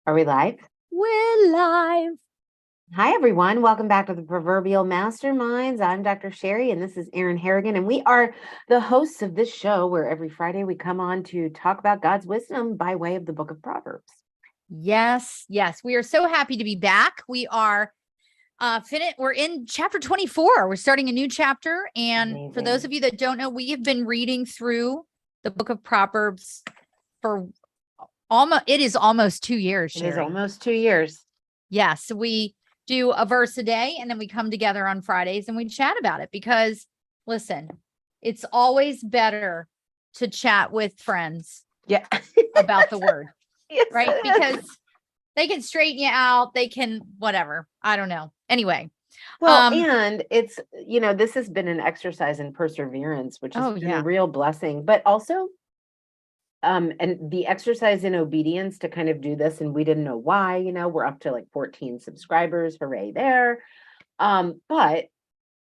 Are we live? We're live. Hi, everyone. Welcome back to the Proverbial Masterminds. I'm Dr. Sherry, and this is Erin Harrigan, and we are the hosts of this show where every Friday we come on to talk about God's wisdom by way of the book of Proverbs. Yes. We are so happy to be back. We are we're in chapter 24. We're starting a new chapter. And Amazing. For those of you that don't know, we have been reading through the book of Proverbs for almost 2 years. It is Sherry. almost 2 years. Yes. We do a verse a day, and then we come together on Fridays and we chat about it because, listen, it's always better to chat with friends about the word. Yes, right? Because they can straighten you out. They can, whatever. I don't know. Anyway. Well, and it's, this has been an exercise in perseverance, which has been a real blessing, but also, and the exercise in obedience to kind of do this. And we didn't know why, we're up to like 14 subscribers. Hooray there. But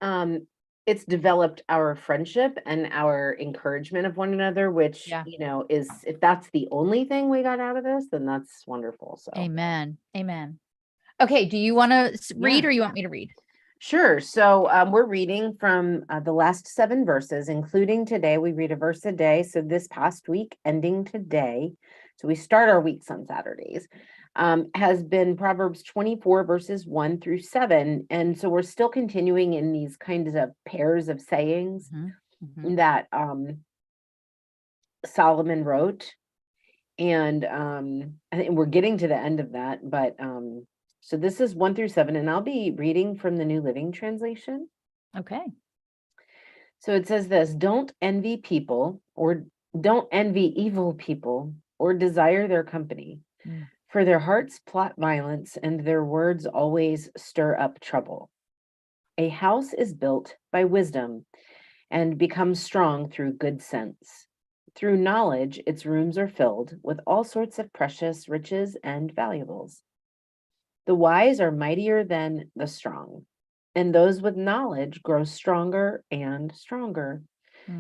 it's developed our friendship and our encouragement of one another, which, is, if that's the only thing we got out of this, then that's wonderful. So Amen. Okay. Do you want to read or you want me to read? Sure. So we're reading from the last 7 verses, including today. We read a verse a day. So this past week, ending today, so we start our weeks on Saturdays, has been Proverbs 24 verses 1 through 7. And so we're still continuing in these kinds of pairs of sayings that Solomon wrote. And I think we're getting to the end of that, but so this is 1 through 7, and I'll be reading from the New Living Translation. Okay. So it says this: don't envy people, or don't envy evil people, or desire their company, for their hearts plot violence, and their words always stir up trouble. A house is built by wisdom and becomes strong through good sense. Through knowledge, its rooms are filled with all sorts of precious riches and valuables. The wise are mightier than the strong, and those with knowledge grow stronger and stronger.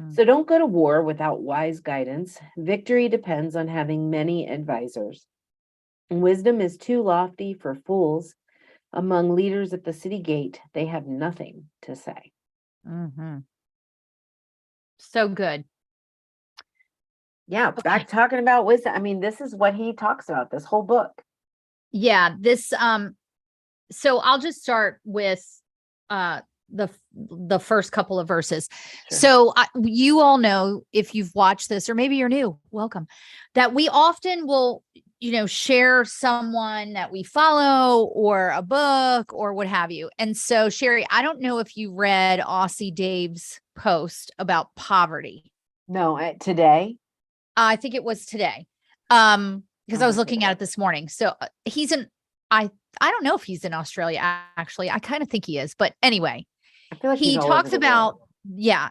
So don't go to war without wise guidance. Victory depends on having many advisors. Wisdom is too lofty for fools. Among leaders at the city gate, they have nothing to say. So good. Yeah, back talking about wisdom. I mean, this is what he talks about, this whole book. Yeah, this so I'll just start with the first couple of verses. Sure. So you all know, if you've watched this, or maybe you're new, welcome, that we often will, share someone that we follow or a book or what have you. And so, Sherry, I don't know if you read Aussie Dave's post about poverty. No, today? I think it was today. Because I was looking at it this morning. So he's I don't know if he's in Australia, actually. I kind of think he is. But anyway, I feel like he talks about,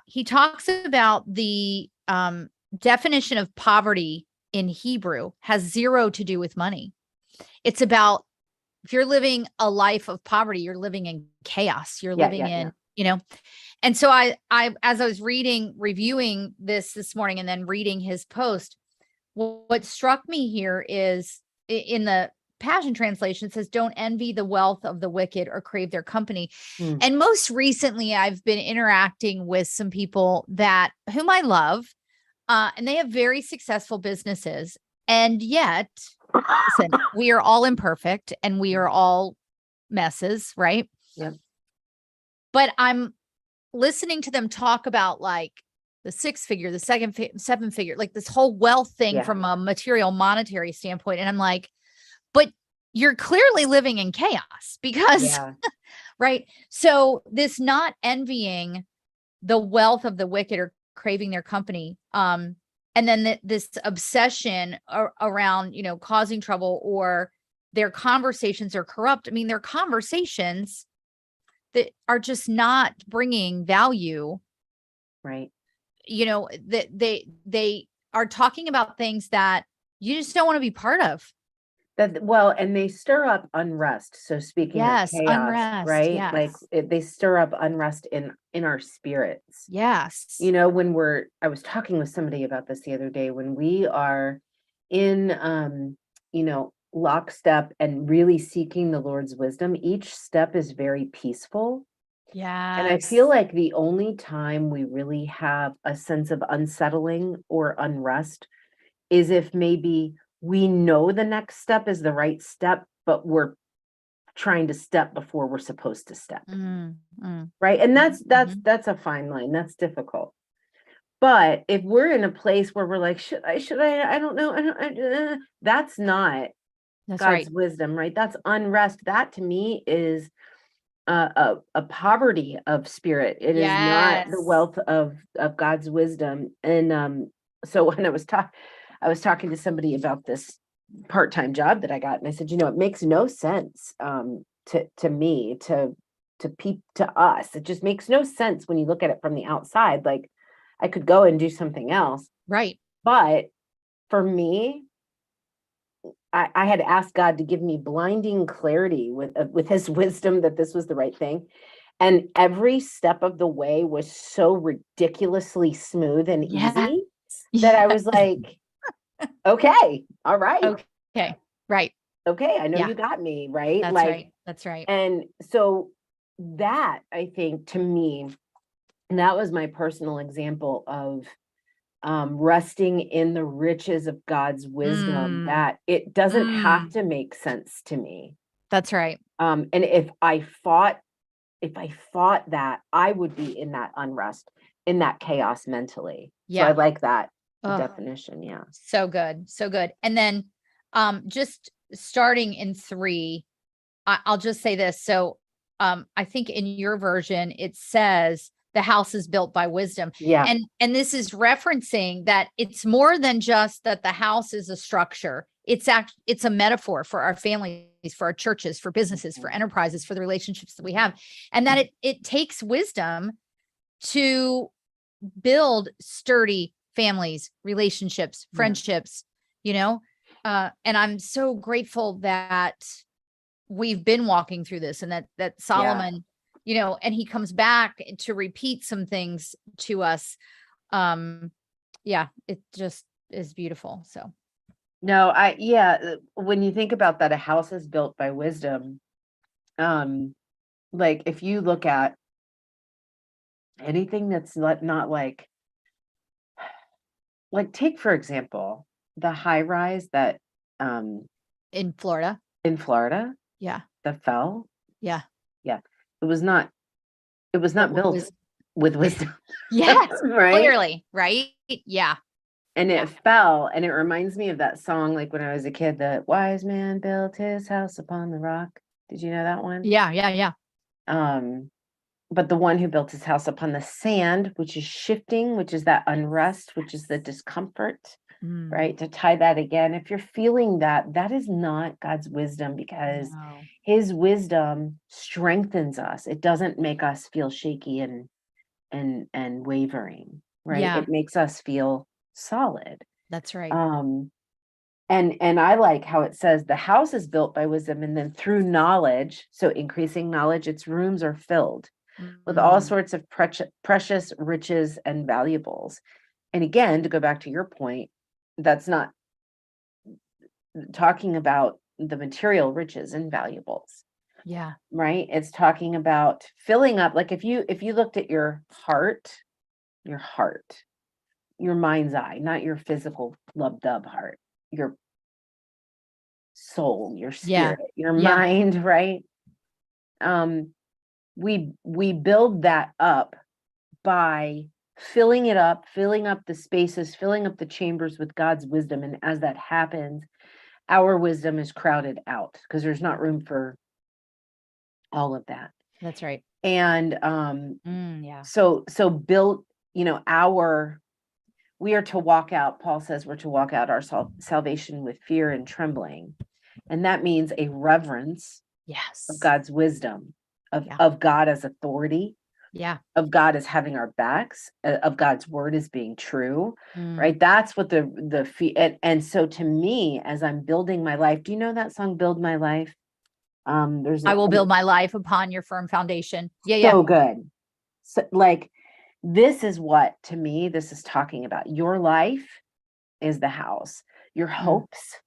he talks about the definition of poverty in Hebrew has zero to do with money. It's about, if you're living a life of poverty, you're living in chaos. You're living in, And so I, as I was reviewing this morning and then reading his post, what struck me here is, in the Passion Translation, says, don't envy the wealth of the wicked or crave their company. And most recently, I've been interacting with some people whom I love, and they have very successful businesses. And yet, listen, we are all imperfect and we are all messes, right? Yeah. But I'm listening to them talk about like the 6-figure, the 7-figure, like this whole wealth thing from a material monetary standpoint. And I'm like, but you're clearly living in chaos because, right? So this not envying the wealth of the wicked or craving their company. And then this obsession around, causing trouble, or their conversations are corrupt. I mean, their conversations that are just not bringing value. Right. They are talking about things that you just don't want to be part of. And they stir up unrest. So speaking of chaos, unrest, right? Yes. Like they stir up unrest in our spirits. Yes. When I was talking with somebody about this the other day, when we are in, lockstep and really seeking the Lord's wisdom, each step is very peaceful. And I feel Yes. like the only time we really have a sense of unsettling or unrest is if maybe we know the next step is the right step, but we're trying to step before we're supposed to step, Mm, right? And that's mhm. that's a fine line. That's difficult. But if we're in a place where we're like, I don't know, that's not That's God's right. wisdom, right? That's unrest. That to me is a poverty of spirit. It is not the Yes. wealth of God's wisdom. And so when I was talking to somebody about this part-time job that I got, and I said, it makes no sense to me, to us. It just makes no sense when you look at it from the outside. Like I could go and do something else. Right. But for me, I had asked God to give me blinding clarity with his wisdom that this was the right thing. And every step of the way was so ridiculously smooth and Yes. easy that I Yes. was like, okay, all right, Okay. Right. okay, I know Yeah. you got me, right? That's Like, right. That's right. and so that I think to me, and that was my personal example of resting in the riches of God's wisdom, Mm, that it doesn't have mm. to make sense to me. That's right. And if I fought that, I would be in that unrest, in that chaos mentally. So I Yeah. like that Oh, definition. Yeah. so good. So good. And then just starting in 3, I'll just say this. So I think in your version it says the house is built by wisdom. Yeah. And this is referencing that it's more than just that the house is a structure. It's a metaphor for our families, for our churches, for businesses, for enterprises, for the relationships that we have. And that it takes wisdom to build sturdy families, relationships, Yeah. friendships, you know? And I'm so grateful that we've been walking through this, and that Yeah. Solomon, and he comes back to repeat some things to us. Um, yeah, it just is beautiful. So No, when you think about that, a house is built by wisdom. Like if you look at anything that's not like take for example, the high rise that um in Florida. in Florida Yeah. that fell. Yeah. Yeah. It was not it was But not what built was with wisdom, yes, right? clearly, right? Yeah. And Yeah. it fell, and it reminds me of that song, like when I was a kid, the wise man built his house upon the rock. Did you know that one? Yeah. Yeah. Yeah. Um, but the one who built his house upon the sand, which is shifting, which is that unrest, which is the discomfort, Mm, right? To tie that again, if you're feeling that, that is not God's wisdom, because no. his wisdom strengthens us. It doesn't make us feel shaky and wavering, right? Yeah, It makes us feel solid. that's right. Um, and I like how it says the house is built by wisdom, and then through knowledge, so increasing knowledge, its rooms are filled with all Mm, sorts of precious riches and valuables. And again, to go back to your point, that's not talking about the material riches and valuables, yeah. right? It's talking about filling up. Like if you looked at your heart, your mind's eye, not your physical lub dub heart, your soul, your Yeah. spirit, your Yeah. mind, right? Um, we build that up by filling it up, filling up the spaces, filling up the chambers with God's wisdom. And as that happens, our wisdom is crowded out because there's not room for all of that. That's right. And Yeah. so built, we are to walk out, Paul says we're to walk out our salvation with fear and trembling. And that means a reverence of Yes. God's wisdom, Yeah. of God as authority, Yeah. of God as having our backs, of God's word as being true, Mm. right? That's what and so to me, as I'm building my life, do you know that song, Build My Life? There's I will build my life upon your firm foundation. Yeah. Yeah. so good. So like, this is what, to me, this is talking about. Your life is the house. Your Mm. hopes,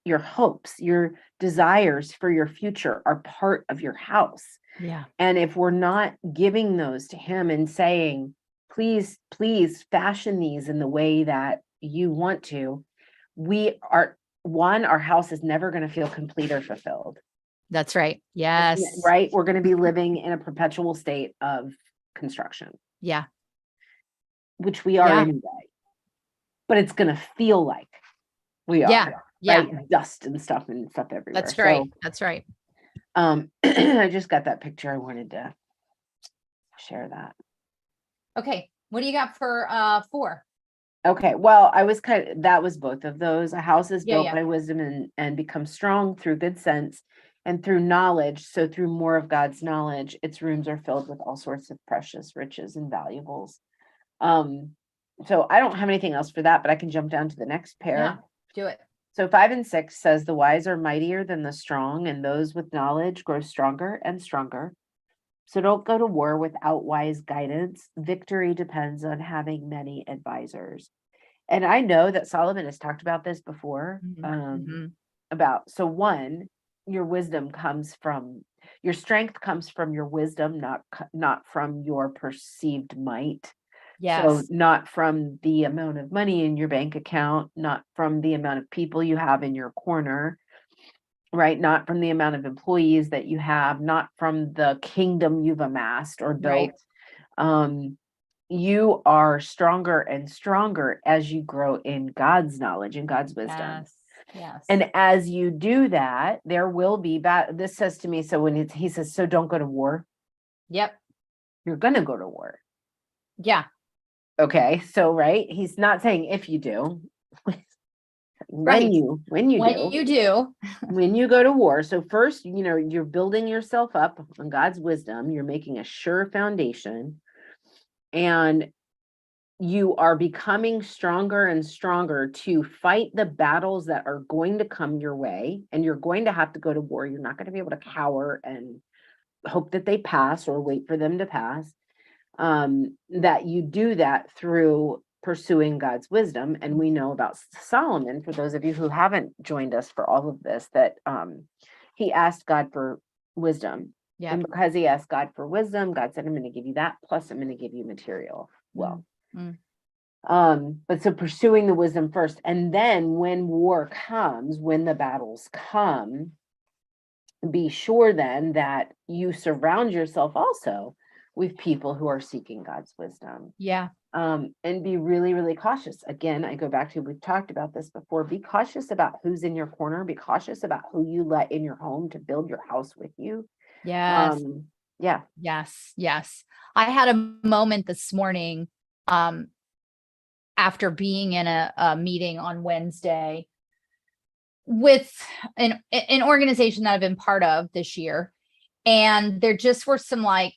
your your hopes, your desires for your future are part of your house. Yeah. And if we're not giving those to him and saying, please, please fashion these in the way that you want to, our house is never going to feel complete or fulfilled. That's right. Yes. Right? We're going to be living in a perpetual state of construction, Yeah. which we are Yeah. anyway. But it's going to feel like we are. Yeah. Yeah. Right? Dust and stuff everywhere. That's right. So, That's right. I just got that picture. I wanted to share that. Okay. What do you got for 4? Okay, well, that was both of those. A house is Yeah, built yeah. by wisdom and becomes strong through good sense and through knowledge. So through more of God's knowledge, its rooms are filled with all sorts of precious riches and valuables. So I don't have anything else for that, but I can jump down to the next pair. Yeah, do it. So 5 and 6 says the wise are mightier than the strong, and those with knowledge grow stronger and stronger. So don't go to war without wise guidance. Victory depends on having many advisors. And I know that Solomon has talked about this before. So one, your strength comes from your wisdom, not from your perceived might. Yes. So not from the amount of money in your bank account, not from the amount of people you have in your corner, right? Not from the amount of employees that you have, not from the kingdom you've amassed or built. Right. You are stronger and stronger as you grow in God's knowledge and God's wisdom. Yes. Yes. And as you do that, there will be this says to me, so when he says, so don't go to war. Yep. You're going to go to war. Yeah. Okay. So, right. He's not saying if you do, when you do, when you go to war. So first, you're building yourself up on God's wisdom. You're making a sure foundation. And you are becoming stronger and stronger to fight the battles that are going to come your way. And you're going to have to go to war. You're not going to be able to cower and hope that they pass or wait for them to pass. That you do that through pursuing God's wisdom. And we know about Solomon, for those of you who haven't joined us for all of this, that he asked God for wisdom. Yeah. And because he asked God for wisdom, God said, I'm going to give you that, plus I'm going to give you material. Well, but so pursuing the wisdom first, and then when war comes, when the battles come, be sure then that you surround yourself also with people who are seeking God's wisdom. Yeah. And be really, really cautious. Again, I go back to, we've talked about this before. Be cautious about who's in your corner. Be cautious about who you let in your home to build your house with you. Yes. Yeah. Yes. Yes. I had a moment this morning, after being in a meeting on Wednesday with an organization that I've been part of this year. And there just were some like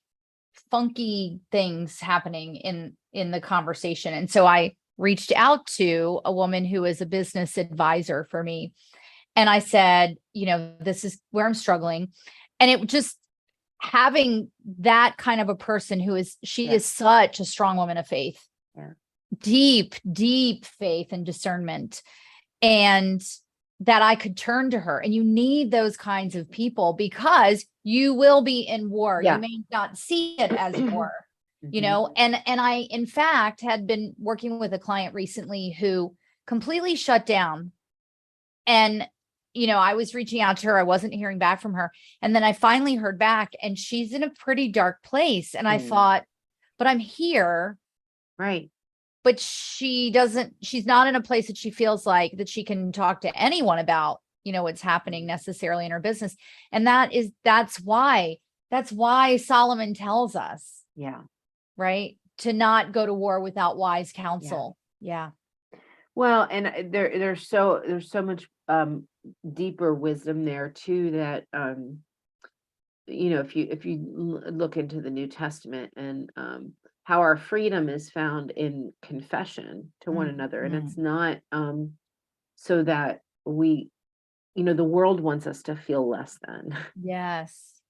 funky things happening in the conversation. And so I reached out to a woman who is a business advisor for me. And I said, this is where I'm struggling. And it just having that kind of a person she is such a strong woman of faith, deep, deep faith and discernment, and that I could turn to her. And you need those kinds of people because you will be in war. You may not see it as war, and I, in fact, had been working with a client recently who completely shut down. And, I was reaching out to her. I wasn't hearing back from her. And then I finally heard back, and she's in a pretty dark place. And I thought, but I'm here. Right. But she's not in a place that she feels like that she can talk to anyone about, what's happening necessarily in her business. And that's why Solomon tells us, right, to not go to war without wise counsel. Yeah. Well, and there's so much deeper wisdom there too, that if you look into the New Testament and how our freedom is found in confession to one another. And it's not so that we, the world wants us to feel less than. Yes.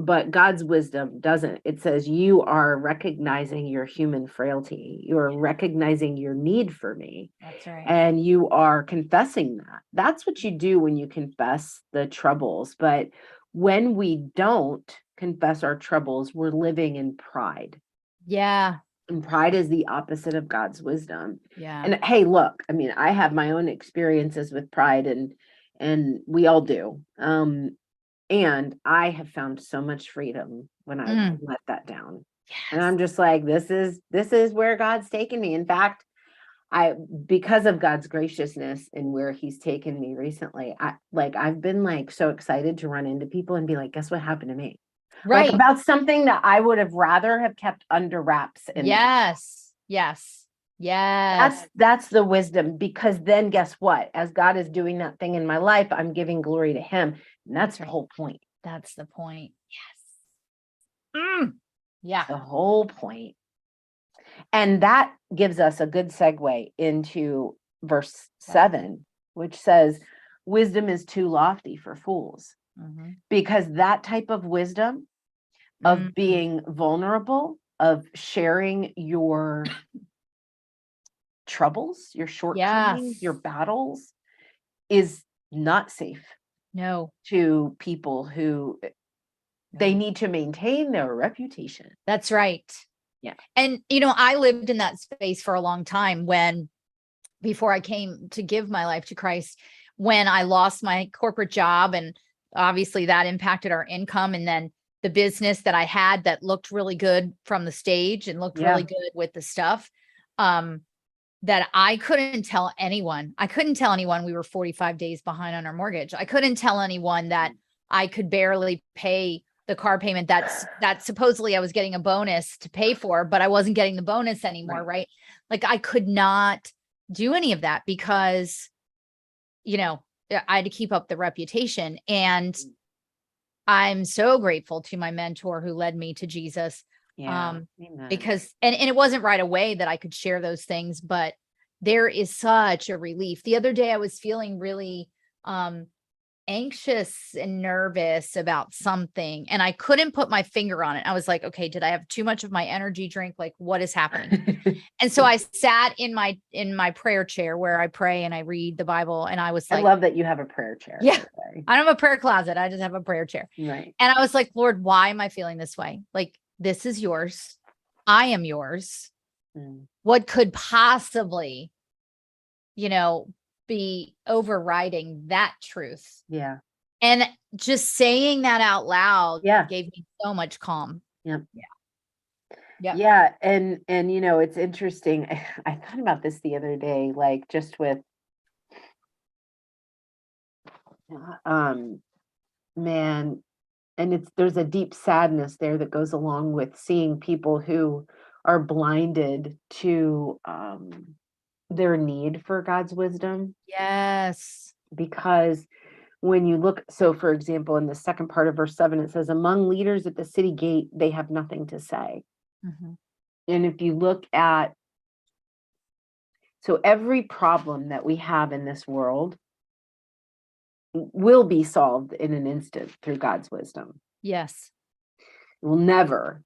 But God's wisdom doesn't. It says you are recognizing your human frailty. You are recognizing your need for me. That's right. And you are confessing that. That's what you do when you confess the troubles. But when we don't confess our troubles, we're living in pride. Yeah. And pride is the opposite of God's wisdom. Yeah. And hey, look, I mean, I have my own experiences with pride, and we all do. And I have found so much freedom when I let that down. And I'm just like, this is where God's taken me. In fact, because of God's graciousness and where he's taken me recently, I've been like so excited to run into people and be like, guess what happened to me? Right. Like about something that I would have rather have kept under wraps. And Yes. Yes. Yes. that's the wisdom, because then guess what? As God is doing that thing in my life, I'm giving glory to him. And that's the whole point. That's the point. Yes. Yeah. The whole point. And that gives us a good segue into verse 7, which says, wisdom is too lofty for fools. Because that type of wisdom of being vulnerable, of sharing your troubles, your shortcomings, your battles, is not safe. No. To people who they need to maintain their reputation. That's right. Yeah. And, I lived in that space for a long time before I came to give my life to Christ, when I lost my corporate job, and obviously that impacted our income. And then the business that I had that looked really good from the stage and looked really good with the stuff, that I couldn't tell anyone. I couldn't tell anyone we were 45 days behind on our mortgage. I couldn't tell anyone that I could barely pay the car payment that supposedly I was getting a bonus to pay for, but I wasn't getting the bonus anymore. Right. Like I could not do any of that because, I had to keep up the reputation. And I'm so grateful to my mentor who led me to Jesus. Because, and it wasn't right away that I could share those things, but there is such a relief. The other day I was feeling really, anxious and nervous about something, and I couldn't put my finger on it. I was like, okay, did I have too much of my energy drink? Like, what is happening? And so I sat in my prayer chair where I pray and I read the Bible. And I was like, I love that you have a prayer chair. Yeah. I don't have a prayer closet. I just have a prayer chair. Right. And I was like, Lord, why am I feeling this way? Like, this is yours. I am yours. What could possibly, be overriding that truth? Yeah. And just saying that out loud gave me so much calm. Yep. Yeah. Yeah. And it's interesting. I thought about this the other day, like just with man, and there's a deep sadness there that goes along with seeing people who are blinded to their need for God's wisdom. Yes. Because when you look, so for example, in the second part of verse 7, it says, among leaders at the city gate, they have nothing to say. And if you look at, so every problem that we have in this world will be solved in an instant through God's wisdom. Yes. It will never,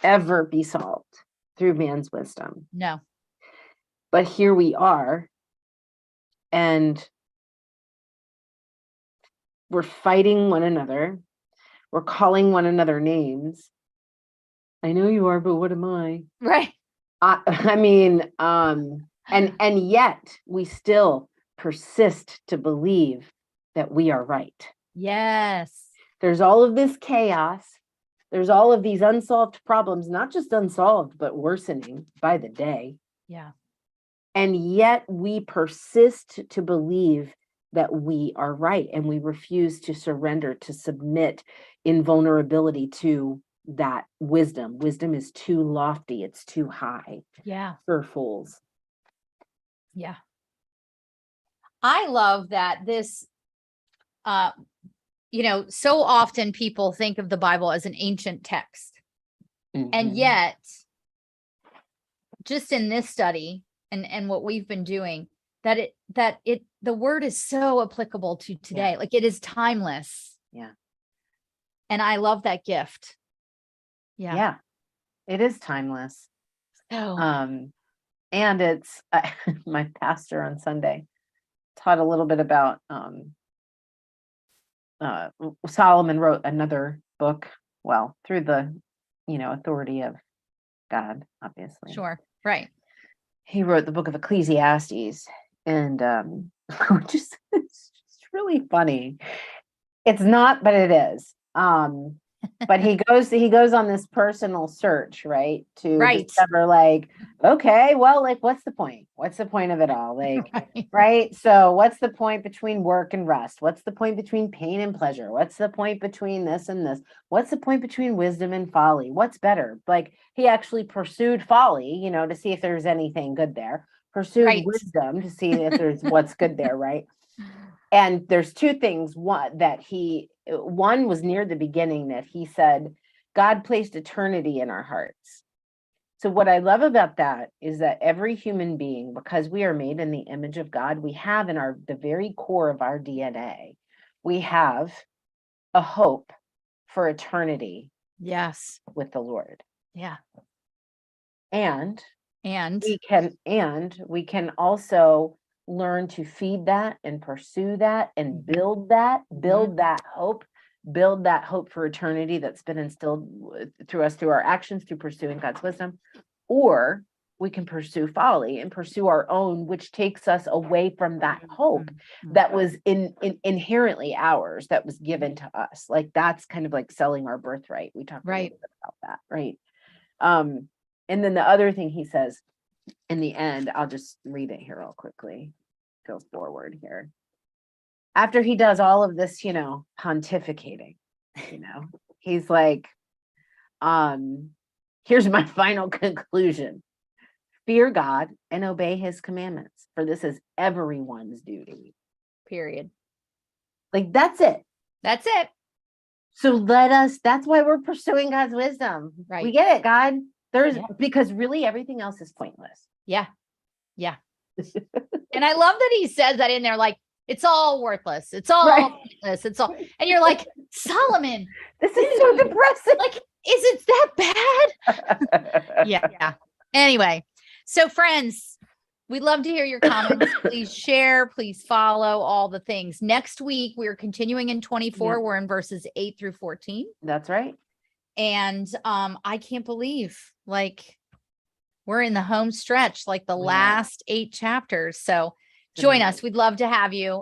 ever be solved through man's wisdom. No. But here we are, and we're fighting one another. We're calling one another names. I know you are, but what am I? Right. I mean, and yet we still persist to believe that we are right. Yes. There's all of this chaos. There's all of these unsolved problems, not just unsolved, but worsening by the day. Yeah. And yet we persist to believe that we are right, and we refuse to surrender, to submit in vulnerability to that wisdom. Wisdom is too lofty. It's too high. Yeah. For fools. Yeah. I love that this, so often people think of the Bible as an ancient text. And yet, just in this study and what we've been doing, the word is so applicable to today. Like, it is timeless. Yeah. And I love that gift. Yeah. Yeah, it is timeless. So And it's my pastor on Sunday taught a little bit about Solomon wrote another book, well, through the authority of God, obviously. sure. Right. He wrote the book of Ecclesiastes, and it's just really funny. It's not, but it is. But he goes on this personal search, right? To Right. discover, like, okay, well, like, what's the point? What's the point of it all? Like, Right. right? So what's the point between work and rest? What's the point between pain and pleasure? What's the point between this and this? What's the point between wisdom and folly? What's better? Like, he actually pursued folly, to see if there's anything good there, pursued Right. wisdom to see if there's what's good there, right? And there's two things. One was near the beginning that he said, God placed eternity in our hearts. So what I love about that is that every human being, because we are made in the image of God, we have in the very core of our DNA, we have a hope for eternity. Yes. With the Lord. Yeah. And we can also learn to feed that and pursue that and build that hope for eternity that's been instilled through us, through our actions, through pursuing God's wisdom. Or we can pursue folly and pursue our own, which takes us away from that hope that was inherently ours, that was given to us. Like, that's kind of like selling our birthright. We talked a little bit about that, right? And then the other thing he says in the end, I'll just read it here real quickly. Go forward here. After he does all of this, pontificating, he's like, here's my final conclusion. Fear God and obey his commandments, for this is everyone's duty. Period. Like, that's it. That's it. So that's why we're pursuing God's wisdom. Right. We get it, God. Because really everything else is pointless. Yeah. Yeah. And I love that he says that in there, like, it's all worthless. It's all pointless. It's all, and you're like, Solomon, this is so depressing. Like, is it that bad? Yeah. Anyway, so friends, we'd love to hear your comments. Please share, please follow, all the things. Next week, we're continuing in 24. Yep. We're in verses 8 through 14. That's right. And I can't believe, like, we're in the home stretch, like the last 8 chapters. So join us. We'd love to have you.